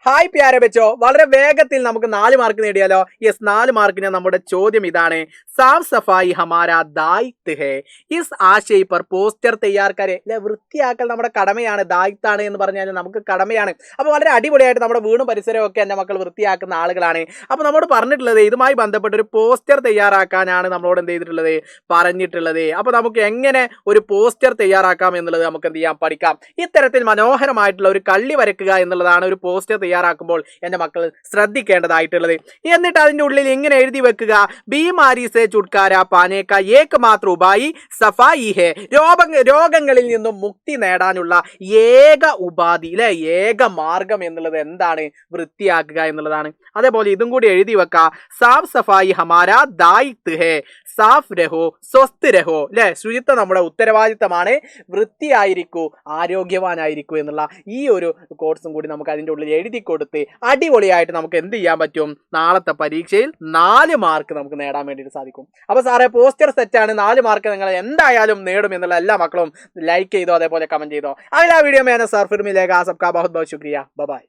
Hi പ്യാരെ ബച്ചോ, വളരെ വേഗത്തിൽ നമുക്ക് 4 മാർക്ക് നേടിയാലോ? യെസ്, 4 മാർക്കിന് നമ്മുടെ ചോദ്യം ഇതാണ്. സാഫ് സഫായി ഹമാരാ ദായിത്വ ഹേ, ഇസ് ആശയ പർ പോസ്റ്റർ തയ്യാർ കരെ. അല്ലെ, വൃത്തിയാക്കൽ നമ്മുടെ കടമയാണ്, ദായിത്താണ് എന്ന് പറഞ്ഞാൽ നമുക്ക് കടമയാണ്. അപ്പോൾ വളരെ അടിപൊളിയായിട്ട് നമ്മുടെ വീടും പരിസരവും ഒക്കെ എൻ്റെ മക്കൾ വൃത്തിയാക്കുന്ന ആളുകളാണ്. അപ്പോൾ നമ്മോട് പറഞ്ഞിട്ടുള്ളത് ഇതുമായി ബന്ധപ്പെട്ട ഒരു പോസ്റ്റർ തയ്യാറാക്കാനാണ് നമ്മളോട് എന്ത് ചെയ്തിട്ടുള്ളത്, പറഞ്ഞിട്ടുള്ളത്. അപ്പോൾ നമുക്ക് എങ്ങനെ ഒരു പോസ്റ്റർ തയ്യാറാക്കാം എന്നുള്ളത് നമുക്ക് എന്ത് ചെയ്യാം, പഠിക്കാം. ഇത്തരത്തിൽ മനോഹരമായിട്ടുള്ള ഒരു കള്ളി വരയ്ക്കുക എന്നുള്ളതാണ് ഒരു പോസ്റ്റർ തയ്യാറാക്കുമ്പോൾ എൻ്റെ മക്കൾ ശ്രദ്ധിക്കേണ്ടതായിട്ടുള്ളത്. എന്നിട്ട് അതിൻ്റെ ഉള്ളിൽ ഇങ്ങനെ എഴുതി വെക്കുക, ബീമാരി സെ ചുട്കാര പാനേക്ക ഏക മാത്ര ഉപായി സഫായി ഹേ. രോഗങ്ങളിൽ നിന്നും മുക്തി നേടാനുള്ള ഏക ഉപാധി, അല്ലെ, ഏക മാർഗം എന്നുള്ളത് എന്താണ്? വൃത്തിയാക്കുക എന്നുള്ളതാണ്. അതേപോലെ ഇതും കൂടി എഴുതി വെക്ക, സാഫ് സഫായി ഹമാരാ ദായിത്വ ഹേ, സാഫ് രഹോ സ്വസ്ഥ രഹോ. അല്ലെ, ശുചിത്വം നമ്മുടെ ഉത്തരവാദിത്തമാണ്, വൃത്തിയായിരിക്കൂ, ആരോഗ്യവാനായിരിക്കൂ എന്നുള്ള ഈ ഒരു കോഴ്സും കൂടി നമുക്ക് അതിൻ്റെ ഉള്ളിൽ എഴുതി കൊടുത്ത് അടിപൊളിയായിട്ട് നമുക്ക് എന്ത് ചെയ്യാൻ പറ്റും, നാളത്തെ പരീക്ഷയിൽ 4 മാർക്ക് നമുക്ക് നേടാൻ വേണ്ടിയിട്ട് സാധിക്കും. അപ്പോൾ സാറേ പോസ്റ്റർ സെറ്റാണ്, 4 മാർക്ക് നിങ്ങൾ എന്തായാലും നേടും എന്നുള്ള എല്ലാ മക്കളും ലൈക്ക് ചെയ്തോ, അതേപോലെ കമന്റ് ചെയ്തോ. അഗലാ വീഡിയോ में सर फिर मिलेगा. सबका बहुत बहुत शुक्रिया. Bye bye.